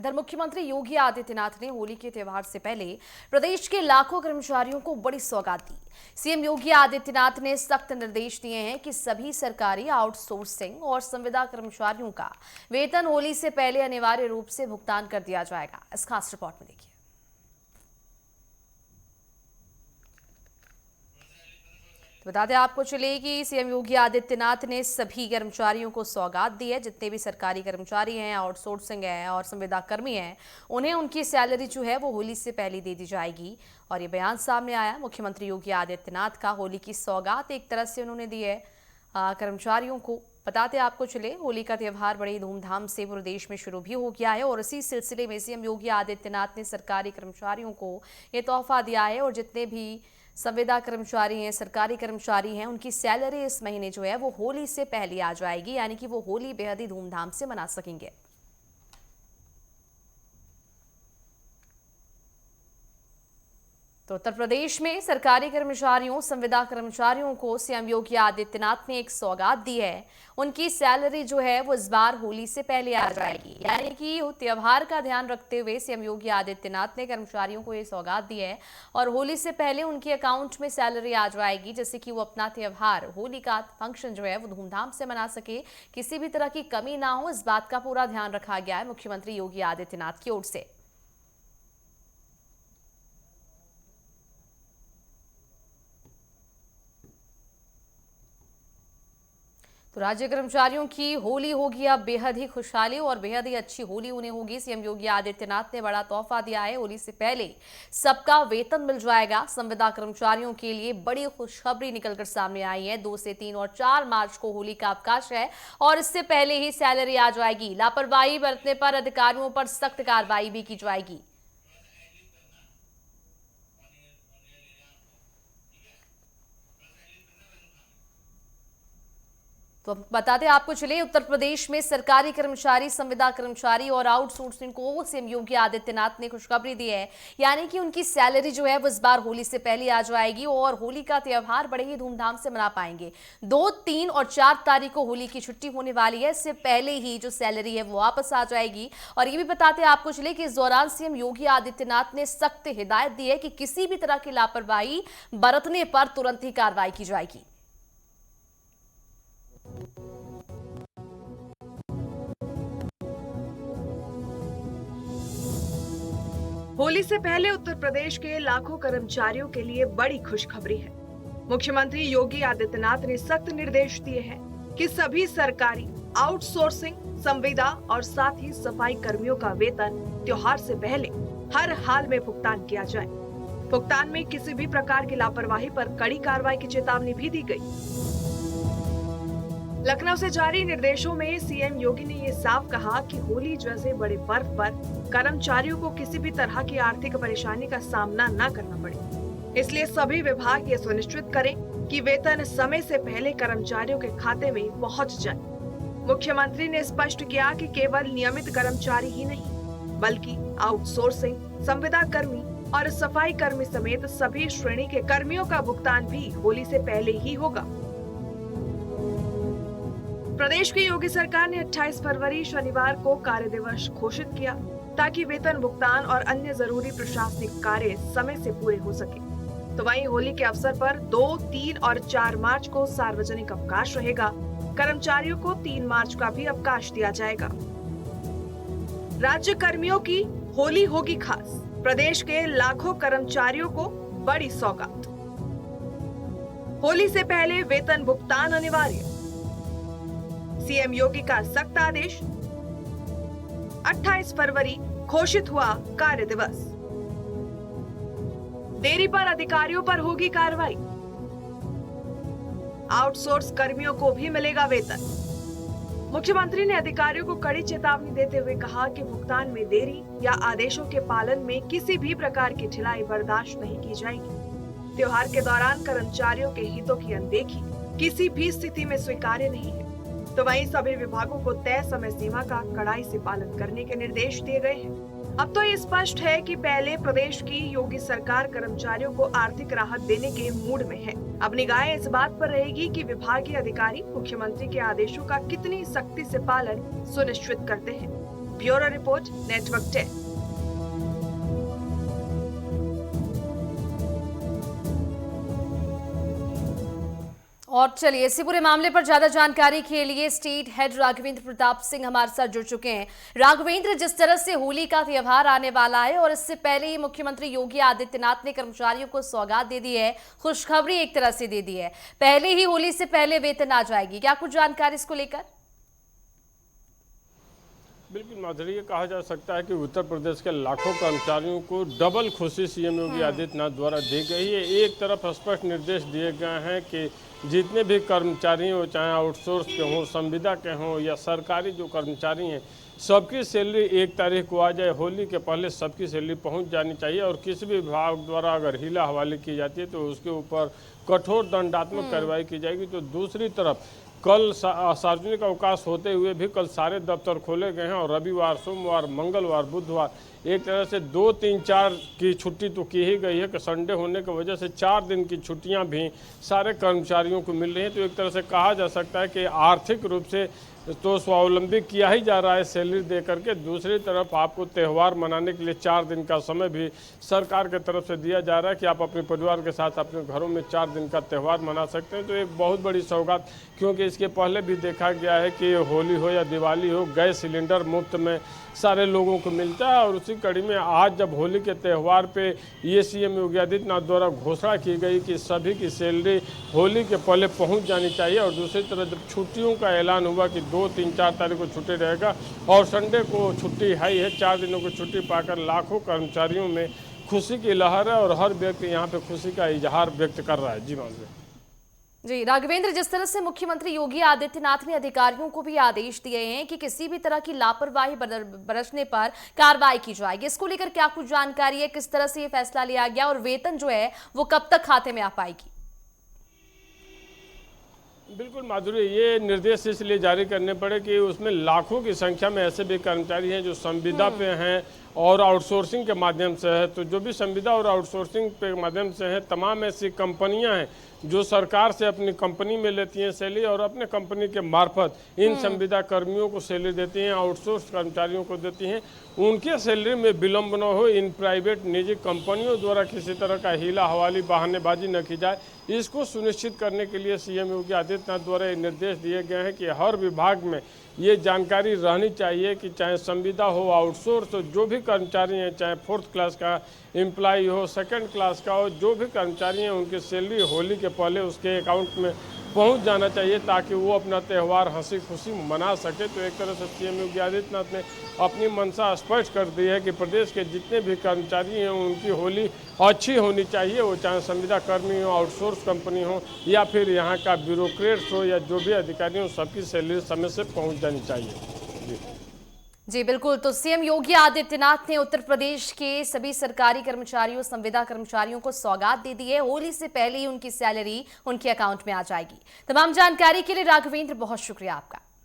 इधर मुख्यमंत्री योगी आदित्यनाथ ने होली के त्यौहार से पहले प्रदेश के लाखों कर्मचारियों को बड़ी सौगात दी। सीएम योगी आदित्यनाथ ने सख्त निर्देश दिए हैं कि सभी सरकारी आउटसोर्सिंग और संविदा कर्मचारियों का वेतन होली से पहले अनिवार्य रूप से भुगतान कर दिया जाएगा। इस खास रिपोर्ट में देखिए। तो बता दें आपको चले कि सीएम योगी आदित्यनाथ ने सभी कर्मचारियों को सौगात दी है। जितने भी सरकारी कर्मचारी हैं, आउटसोर्सिंग है और संविदा कर्मी हैं, उन्हें उनकी सैलरी जो है वो होली से पहले दे दी जाएगी। और ये बयान सामने आया मुख्यमंत्री योगी आदित्यनाथ का। होली की सौगात एक तरह से उन्होंने दी है कर्मचारियों को। बताते आपको चले, होली का त्यौहार बड़ी धूमधाम से पूरे देश में शुरू भी हो गया है और इसी सिलसिले में सीएम योगी आदित्यनाथ ने सरकारी कर्मचारियों को ये तोहफा दिया है। और जितने भी संविदा कर्मचारी हैं, सरकारी कर्मचारी हैं, उनकी सैलरी इस महीने जो है वो होली से पहले आ जाएगी, यानी कि वो होली बेहद ही धूमधाम से मना सकेंगे। तो उत्तर प्रदेश में सरकारी कर्मचारियों, संविदा कर्मचारियों को सीएम योगी आदित्यनाथ ने एक सौगात दी है। उनकी सैलरी जो है वो इस बार होली से पहले आ जाएगी, यानी कि त्योहार का ध्यान रखते हुए सीएम योगी आदित्यनाथ ने कर्मचारियों को ये सौगात दी है और होली से पहले उनके अकाउंट में सैलरी आ जाएगी, जिससे कि वो अपना त्योहार, होली का फंक्शन जो है वो धूमधाम से मना सके, किसी भी तरह की कमी ना हो। इस बात का पूरा ध्यान रखा गया है मुख्यमंत्री योगी आदित्यनाथ की ओर से। तो राज्य कर्मचारियों की होली होगी अब बेहद ही खुशहाली और बेहद ही अच्छी होली उन्हें होगी। सीएम योगी आदित्यनाथ ने बड़ा तोहफा दिया है। होली से पहले सबका वेतन मिल जाएगा। संविदा कर्मचारियों के लिए बड़ी खुशखबरी निकलकर सामने आई है। 2 से 3 और 4 मार्च को होली का अवकाश है और इससे पहले ही सैलरी आ जाएगी। लापरवाही बरतने पर अधिकारियों पर सख्त कार्रवाई भी की जाएगी। तो बताते आपको चले, उत्तर प्रदेश में सरकारी कर्मचारी, संविदा कर्मचारी और आउटसोर्सिंग को सीएम योगी आदित्यनाथ ने खुशखबरी दी है, यानी कि उनकी सैलरी जो है वो इस बार होली से पहले आ जाएगी और होली का त्यौहार बड़े ही धूमधाम से मना पाएंगे। 2, 3 और 4 तारीख को होली की छुट्टी होने वाली है। इससे पहले ही जो सैलरी है वो वापस आ जाएगी। और ये भी बताते आपको चले कि इस दौरान सीएम योगी आदित्यनाथ ने सख्त हिदायत दी है कि किसी भी तरह की लापरवाही बरतने पर तुरंत ही कार्रवाई की जाएगी। होली से पहले उत्तर प्रदेश के लाखों कर्मचारियों के लिए बड़ी खुशखबरी है। मुख्यमंत्री योगी आदित्यनाथ ने सख्त निर्देश दिए हैं कि सभी सरकारी, आउटसोर्सिंग, संविदा और साथ ही सफाई कर्मियों का वेतन त्योहार से पहले हर हाल में भुगतान किया जाए। भुगतान में किसी भी प्रकार की लापरवाही पर कड़ी कार्रवाई की चेतावनी भी दी गई। लखनऊ से जारी निर्देशों में सीएम योगी ने ये साफ कहा कि होली जैसे बड़े पर्व पर कर्मचारियों को किसी भी तरह की आर्थिक परेशानी का सामना न करना पड़े। इसलिए सभी विभाग ये सुनिश्चित करें कि वेतन समय से पहले कर्मचारियों के खाते में पहुंच जाए। मुख्यमंत्री ने स्पष्ट किया कि केवल नियमित कर्मचारी ही नहीं, बल्कि आउटसोर्सिंग, संविदा कर्मी और सफाई कर्मी समेत सभी श्रेणी के कर्मियों का भुगतान भी होली से पहले ही होगा। प्रदेश की योगी सरकार ने 28 फरवरी शनिवार को कार्य दिवस घोषित किया, ताकि वेतन भुगतान और अन्य जरूरी प्रशासनिक कार्य समय से पूरे हो सके। तो वहीं होली के अवसर पर 2, 3 और 4 मार्च को सार्वजनिक अवकाश रहेगा। कर्मचारियों को 3 मार्च का भी अवकाश दिया जाएगा। राज्य कर्मियों की होली होगी खास, प्रदेश के लाखों कर्मचारियों को बड़ी सौगात। होली से पहले वेतन भुगतान अनिवार्य, सीएम योगी का सख्त आदेश। 28 फरवरी घोषित हुआ कार्य दिवस, देरी पर अधिकारियों पर होगी कार्रवाई। आउटसोर्स कर्मियों को भी मिलेगा वेतन। मुख्यमंत्री ने अधिकारियों को कड़ी चेतावनी देते हुए कहा कि भुगतान में देरी या आदेशों के पालन में किसी भी प्रकार की ढिलाई बर्दाश्त नहीं की जाएगी। त्योहार के दौरान कर्मचारियों के हितों की अनदेखी किसी भी स्थिति में स्वीकार्य नहीं है। तो वहीं सभी विभागों को तय समय सीमा का कड़ाई से पालन करने के निर्देश दिए गए हैं। अब तो ये स्पष्ट है कि पहले प्रदेश की योगी सरकार कर्मचारियों को आर्थिक राहत देने के मूड में है। अब निगाहें इस बात पर रहेगी कि विभागीय अधिकारी मुख्यमंत्री के आदेशों का कितनी सख्ती से पालन सुनिश्चित करते हैं। Bureau report, network 10। और चलिए इसी पूरे मामले पर ज्यादा जानकारी के लिए स्टेट हेड राघवेंद्र प्रताप सिंह हमारे साथ जुड़ चुके हैं। राघवेंद्र, जिस तरह से होली का त्योहार आने वाला है और इससे पहले ही मुख्यमंत्री योगी आदित्यनाथ ने कर्मचारियों को सौगात दे दी है, खुशखबरी एक तरह से दे दी है, पहले ही होली से पहले वेतन आ जाएगी, क्या कुछ जानकारी इसको लेकर? बिल्कुल माधुरी, ये कहा जा सकता है कि उत्तर प्रदेश के लाखों कर्मचारियों को डबल खुशी सीएम योगी आदित्यनाथ द्वारा दी गई है। एक तरफ स्पष्ट निर्देश दिए गए हैं कि जितने भी कर्मचारी हो, चाहे आउटसोर्स के हों, संविदा के हों या सरकारी जो कर्मचारी हैं, सबकी सैलरी 1 तारीख को आ जाए। होली के पहले सबकी सैलरी पहुंच जानी चाहिए और किसी भी विभाग द्वारा अगर हीला हवाली की जाती है तो उसके ऊपर कठोर दंडात्मक कार्रवाई की जाएगी। तो दूसरी तरफ कल सार्वजनिक अवकाश होते हुए भी कल सारे दफ्तर खोले गए हैं और रविवार, सोमवार, मंगलवार, बुधवार एक तरह से 2, 3, 4 की छुट्टी तो की ही गई है कि संडे होने की वजह से 4 दिन की छुट्टियां भी सारे कर्मचारियों को मिल रही हैं। तो एक तरह से कहा जा सकता है कि आर्थिक रूप से तो स्वावलंबी किया ही जा रहा है सैलरी दे करके। दूसरी तरफ आपको त्यौहार मनाने के लिए 4 दिन का समय भी सरकार की तरफ से दिया जा रहा है कि आप अपने परिवार के साथ अपने घरों में 4 दिन का त्यौहार मना सकते हैं। तो एक बहुत बड़ी सौगात, क्योंकि इसके पहले भी देखा गया है कि होली हो या दिवाली हो, गैस सिलेंडर मुफ्त में सारे लोगों को मिलता है। और उसी कड़ी में आज जब होली के त्यौहार पे ये सीएम योगी आदित्यनाथ द्वारा घोषणा की गई कि सभी की सैलरी होली के पहले पहुंच जानी चाहिए, और दूसरी तरफ जब छुट्टियों का ऐलान हुआ कि 2, 3, 4 तारीख को छुट्टी रहेगा और संडे को छुट्टी है, 4 दिनों की छुट्टी पाकर लाखों कर्मचारियों में खुशी की लहर है और हर व्यक्ति यहाँ पे खुशी का इजहार व्यक्त कर रहा है। जी मानवीय जी राघवेंद्र, जिस तरह से मुख्यमंत्री योगी आदित्यनाथ ने अधिकारियों को भी आदेश दिए हैं कि किसी भी तरह की लापरवाही बरतने पर कार्रवाई की जाएगी, इसको लेकर क्या कुछ जानकारी है, किस तरह से ये फैसला लिया गया और वेतन जो है वो कब तक खाते में आ पाएगी? बिल्कुल माधुरी, ये निर्देश इसलिए जारी करने पड़े कि उसमें लाखों की संख्या में ऐसे भी कर्मचारी हैं जो संविदा पे हैं और आउटसोर्सिंग के माध्यम से है। तो जो भी संविदा और आउटसोर्सिंग के माध्यम से है, तमाम ऐसी कंपनियां हैं जो सरकार से अपनी कंपनी में लेती हैं सैलरी और अपने कंपनी के मार्फत इन संविदा कर्मियों को सैलरी देती हैं, आउटसोर्स कर्मचारियों को देती हैं। उनके सैलरी में विलंब न हो, इन प्राइवेट निजी कंपनियों द्वारा किसी तरह का हीला हवाली बहानेबाजी न की जाए, इसको सुनिश्चित करने के लिए सीएम योगी आदित्यनाथ द्वारा ये निर्देश दिए गए हैं कि हर विभाग में ये जानकारी रहनी चाहिए कि चाहे संविदा हो, आउटसोर्स हो, जो भी कर्मचारी हैं, चाहे 4th क्लास का एम्प्लॉय हो, 2nd क्लास का हो, जो भी कर्मचारी हैं उनकी सैलरी होली के पहले उसके अकाउंट में पहुंच जाना चाहिए ताकि वो अपना त्यौहार हंसी खुशी मना सके। तो एक तरह से सीएम योगी आदित्यनाथ ने अपनी मंशा स्पष्ट कर दी है कि प्रदेश के जितने भी कर्मचारी हैं उनकी होली अच्छी होनी चाहिए, वो चाहे संविदा कर्मी हो, आउटसोर्स कंपनी हो या फिर यहाँ का ब्यूरोक्रेट्स हो या जो भी अधिकारी हो, सबकी सैलरी समय से पहुँच जानी चाहिए। जी बिल्कुल, तो सीएम योगी आदित्यनाथ ने उत्तर प्रदेश के सभी सरकारी कर्मचारियों, संविदा कर्मचारियों को सौगात दे दी है, होली से पहले ही उनकी सैलरी उनके अकाउंट में आ जाएगी। तमाम जानकारी के लिए राघवेंद्र बहुत शुक्रिया आपका।